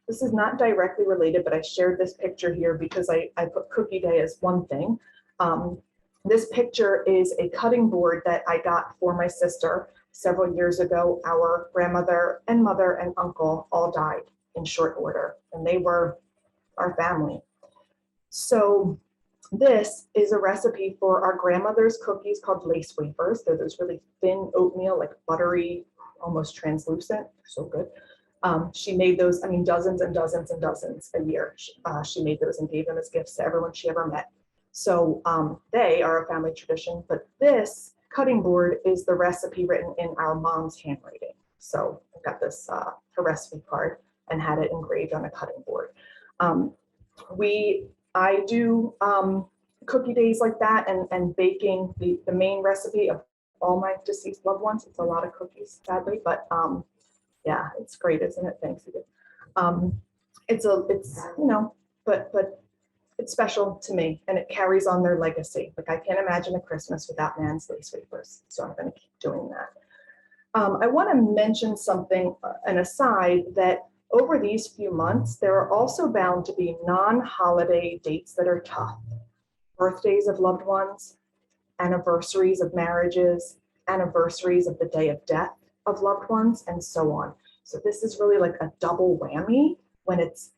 This is not directly related, but I shared this picture here because I put Cookie Day as one thing. This picture is a cutting board that I got for my sister several years ago. Our grandmother and mother and uncle all died in short order, and they were our family. So this is a recipe for our grandmother's cookies called lace wafers. They're those really thin oatmeal, like buttery, almost translucent. So good. She made those, I mean, dozens and dozens and dozens a year. She made those and gave them as gifts to everyone she ever met. So they are a family tradition, but this cutting board is the recipe written in our mom's handwriting. So I got this her recipe card and had it engraved on a cutting board. I do cookie days like that, and baking the main recipe of all my deceased loved ones. It's a lot of cookies, sadly, but yeah, it's great, isn't it? Thanks. It's you know, but it's special to me, and it carries on their legacy. Like, I can't imagine a Christmas without Nan's lace wafers, so I'm going to keep doing that. I want to mention something, an aside, that over these few months, there are also bound to be non-holiday dates that are tough. Birthdays of loved ones, anniversaries of marriages, anniversaries of the day of death of loved ones, and so on. So this is really like a double whammy when it's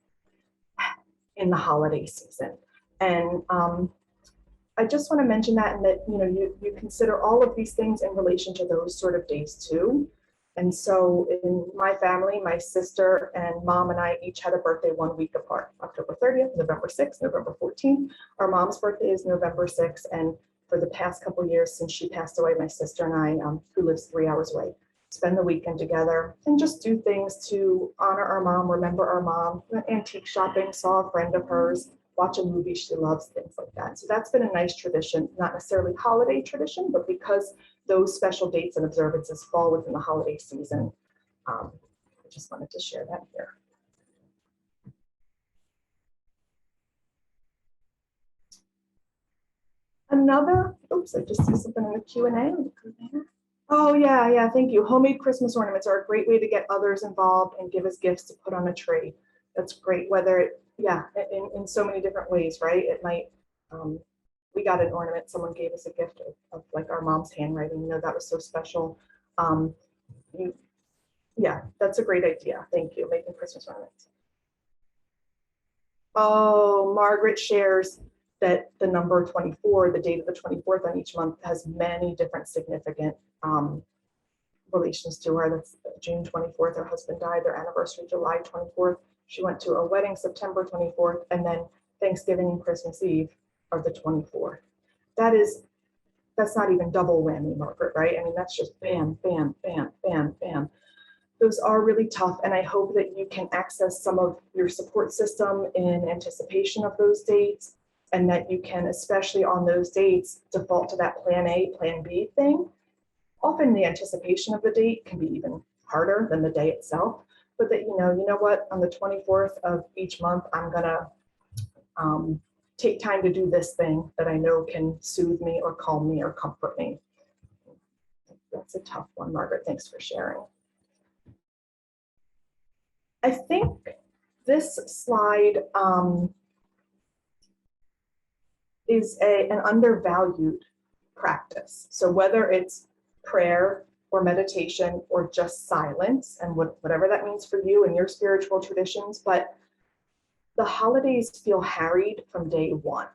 in the holiday season. And I just want to mention that, and that, you know, you consider all of these things in relation to those sort of days too. And so in my family, my sister and mom and I each had a birthday 1 week apart, October 30th, November 6th, November 14th. Our mom's birthday is November 6th. And for the past couple of years since she passed away, my sister and I, who lives 3 hours away, spend the weekend together and just do things to honor our mom, remember our mom. Went antique shopping, saw a friend of hers, watch a movie she loves, things like that. So that's been a nice tradition, not necessarily holiday tradition, but because those special dates and observances fall within the holiday season, I just wanted to share that here. Another, oops, I just see something in the Q&A. Oh yeah, thank you. Homemade Christmas ornaments are a great way to get others involved and give us gifts to put on a tree. That's great, whether it, yeah, in so many different ways, right? It might, we got an ornament, someone gave us a gift of like our mom's handwriting, you know, that was so special. Yeah, that's a great idea. Thank you, making Christmas ornaments. Oh, Margaret shares that the number 24, the date of the 24th on each month, has many different significant relations to her. That's June 24th, her husband died, their anniversary, July 24th. She went to a wedding September 24th, and then Thanksgiving and Christmas Eve are the 24th. That's not even double whammy, Margaret, right? I mean, that's just bam, bam, bam, bam, bam. Those are really tough, and I hope that you can access some of your support system in anticipation of those dates, and that you can, especially on those dates, default to that plan A, plan B thing. Often the anticipation of the date can be even harder than the day itself, but that, you know what, on the 24th of each month, I'm gonna take time to do this thing that I know can soothe me or calm me or comfort me. That's a tough one, Margaret, thanks for sharing. I think this slide is an undervalued practice. So whether it's prayer or meditation or just silence, and whatever that means for you and your spiritual traditions, but the holidays feel harried from day one.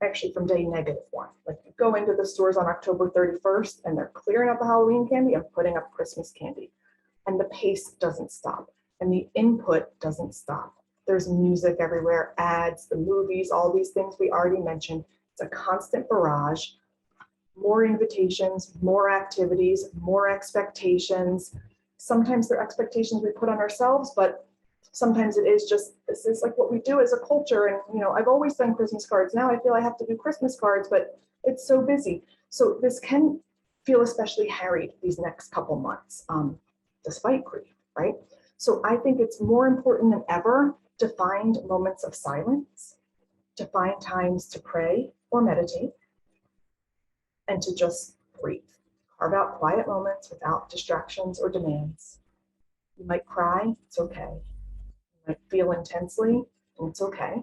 Actually, from day -1. Like, you go into the stores on October 31st and they're clearing up the Halloween candy and putting up Christmas candy. And the pace doesn't stop and the input doesn't stop. There's music everywhere, ads, the movies, all these things we already mentioned. It's a constant barrage. More invitations, more activities, more expectations. Sometimes they're expectations we put on ourselves, but sometimes it is just, this is like what we do as a culture. And, you know, I've always done Christmas cards. Now I feel I have to do Christmas cards, but it's so busy. So this can feel especially harried these next couple months, despite grief, right? So I think it's more important than ever to find moments of silence, to find times to pray or meditate, and to just breathe. Carve out quiet moments without distractions or demands. You might cry, it's okay. You might feel intensely, and it's okay.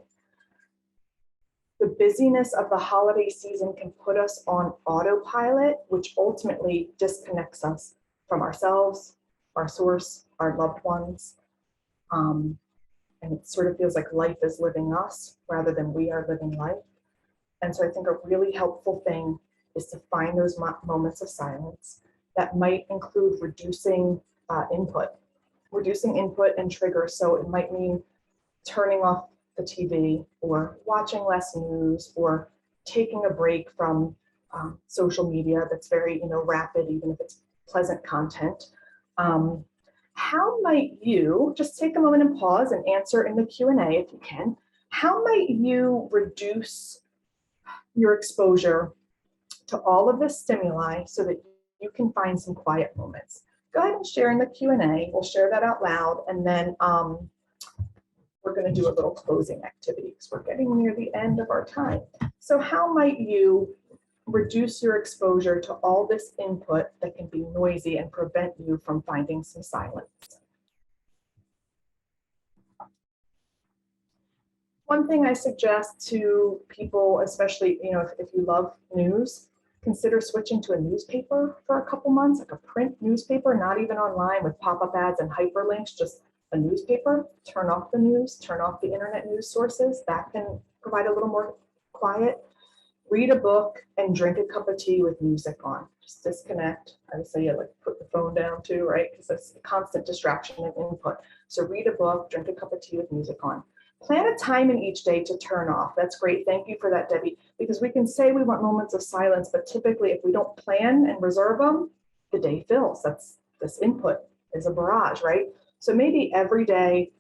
The busyness of the holiday season can put us on autopilot, which ultimately disconnects us from ourselves, our source, our loved ones. And it sort of feels like life is living us rather than we are living life. And so I think a really helpful thing is to find those moments of silence. That might include reducing input and triggers. So it might mean turning off the TV or watching less news or taking a break from social media that's very, rapid, even if it's pleasant content. How might you, just take a moment and pause and answer in the Q&A if you can, how might you reduce your exposure to all of this stimuli so that you can find some quiet moments? Go ahead and share in the Q&A. We'll share that out loud, and then we're going to do a little closing activity because we're getting near the end of our time. So how might you reduce your exposure to all this input that can be noisy and prevent you from finding some silence? One thing I suggest to people, especially, if you love news, consider switching to a newspaper for a couple months, like a print newspaper, not even online with pop-up ads and hyperlinks, just a newspaper. Turn off the news, turn off the internet news sources. That can provide a little more quiet. Read a book and drink a cup of tea with music on. Just disconnect. I would say put the phone down too, right? Because it's a constant distraction and input. So read a book, drink a cup of tea with music on. Plan a time in each day to turn off. That's great. Thank you for that, Debbie. Because we can say we want moments of silence, but typically if we don't plan and reserve them, the day fills. This input is a barrage, right? So maybe every day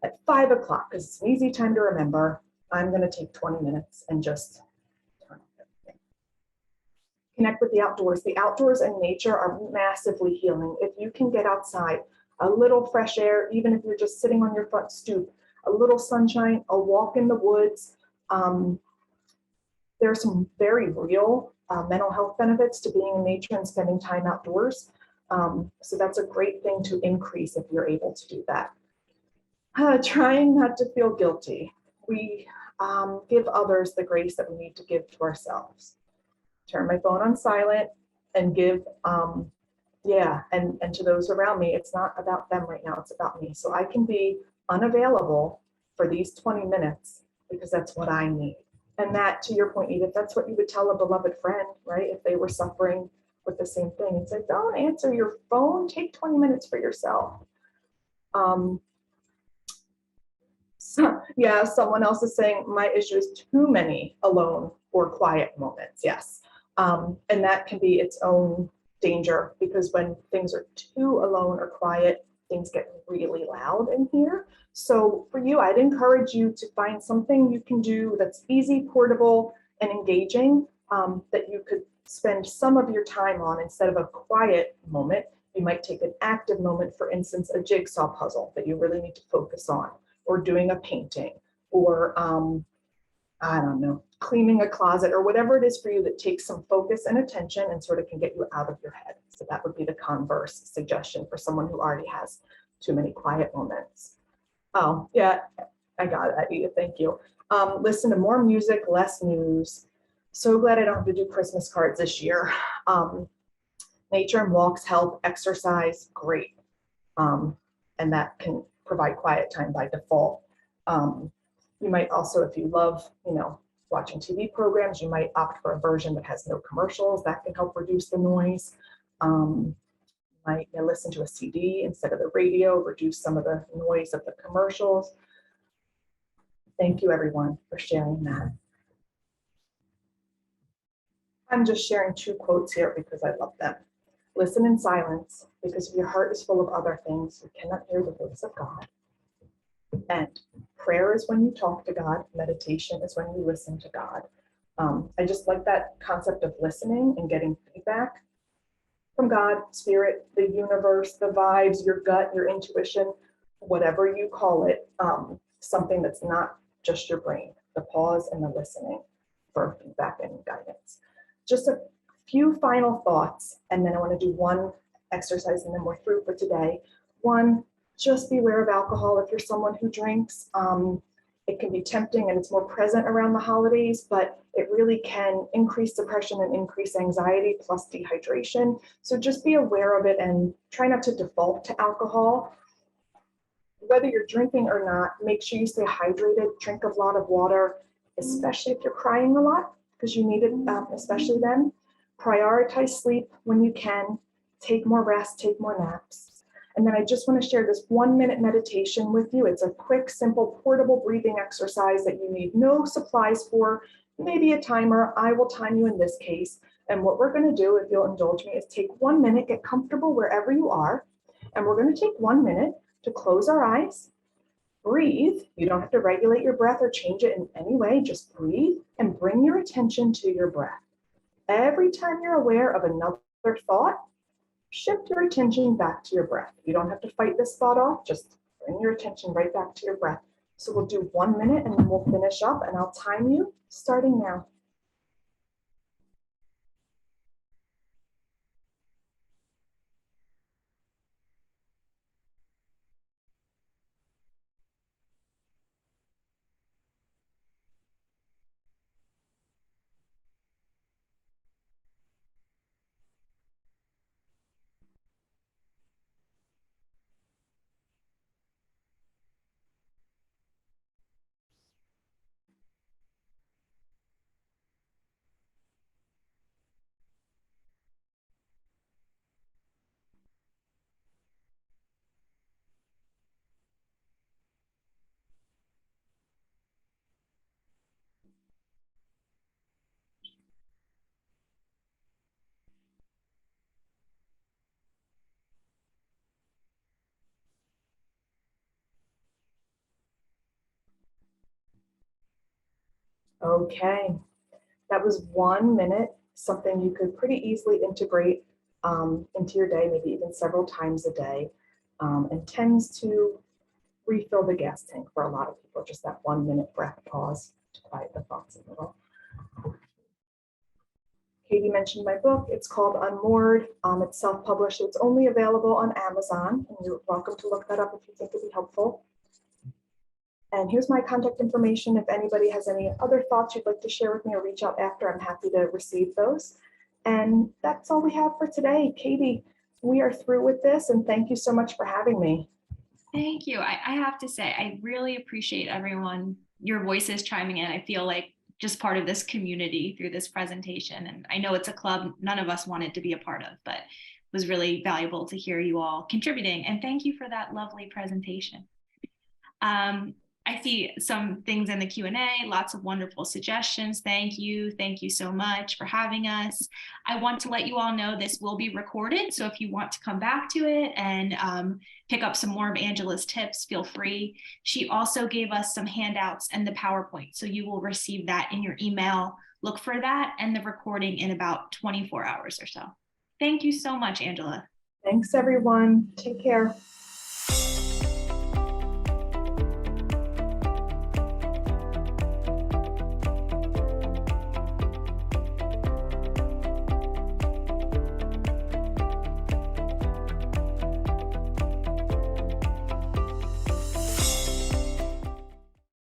at 5 o'clock, because it's an easy time to remember, I'm going to take 20 minutes and just turn off everything. Connect with the outdoors. The outdoors and nature are massively healing. If you can get outside, a little fresh air, even if you're just sitting on your front stoop, a little sunshine, a walk in the woods. There's some very real mental health benefits to being in nature and spending time outdoors. So that's a great thing to increase if you're able to do that. Trying not to feel guilty. We give others the grace that we need to give to ourselves. Turn my phone on silent and give, and to those around me, it's not about them right now, it's about me. So I can be unavailable for these 20 minutes because that's what I need. And that, to your point, Edith, that's what you would tell a beloved friend, right? If they were suffering with the same thing, and say, don't answer your phone, take 20 minutes for yourself. Someone else is saying my issue is too many alone or quiet moments. Yes. And that can be its own danger, because when things are too alone or quiet, things get really loud in here. So for you, I'd encourage you to find something you can do that's easy, portable, and engaging, that you could spend some of your time on instead of a quiet moment. You might take an active moment, for instance, a jigsaw puzzle that you really need to focus on, or doing a painting, or I don't know, cleaning a closet, or whatever it is for you that takes some focus and attention and sort of can get you out of your head. So that would be the converse suggestion for someone who already has too many quiet moments. Oh, yeah, I got it, Edith, thank you. Listen to more music, less news. So glad I don't have to do Christmas cards this year. Nature and walks help, exercise, great. And that can provide quiet time by default. You might also, if you love, watching TV programs, you might opt for a version that has no commercials. That can help reduce the noise. Might listen to a CD instead of the radio, reduce some of the noise of the commercials. Thank you, everyone, for sharing that. I'm just sharing 2 quotes here because I love them. Listen in silence, because if your heart is full of other things, you cannot hear the voice of God. And prayer is when you talk to God. Meditation is when you listen to God. I just like that concept of listening and getting feedback from God, spirit, the universe, the vibes, your gut, your intuition, whatever you call it, something that's not just your brain, the pause and the listening for feedback and guidance. Just a few final thoughts, and then I want to do one exercise and then we're through for today. One, just beware of alcohol. If you're someone who drinks, it can be tempting and it's more present around the holidays, but it really can increase depression and increase anxiety plus dehydration. So just be aware of it and try not to default to alcohol. Whether you're drinking or not, make sure you stay hydrated, drink a lot of water, especially if you're crying a lot, because you need it, especially then. Prioritize sleep when you can, take more rest, take more naps. And then I just want to share this 1-minute meditation with you. It's a quick, simple, portable breathing exercise that you need no supplies for, maybe a timer. I will time you in this case. And what we're going to do, if you'll indulge me, is take 1 minute, get comfortable wherever you are. And we're going to take 1 minute to close our eyes, breathe. You don't have to regulate your breath or change it in any way. Just breathe and bring your attention to your breath. Every time you're aware of another thought, shift your attention back to your breath. You don't have to fight this thought off, just bring your attention right back to your breath. So we'll do 1 minute and then we'll finish up, and I'll time you starting now. Okay, that was 1 minute, something you could pretty easily integrate into your day, maybe even several times a day, and tends to refill the gas tank for a lot of people, just that 1 minute breath pause to quiet the thoughts a little. Katie mentioned my book. It's called Unmoored. It's self-published, so it's only available on Amazon, and you're welcome to look that up if you think it'd be helpful. And here's my contact information. If anybody has any other thoughts you'd like to share with me or reach out after, I'm happy to receive those. And that's all we have for today. Katie, we are through with this, and thank you so much for having me. Thank you. I have to say, I really appreciate everyone, your voices chiming in. I feel like just part of this community through this presentation. And I know it's a club none of us wanted to be a part of, but it was really valuable to hear you all contributing. And thank you for that lovely presentation. I see some things in the Q&A, lots of wonderful suggestions. Thank you. Thank you so much for having us. I want to let you all know this will be recorded. So if you want to come back to it and pick up some more of Angela's tips, feel free. She also gave us some handouts and the PowerPoint. So you will receive that in your email. Look for that and the recording in about 24 hours or so. Thank you so much, Angela. Thanks, everyone. Take care.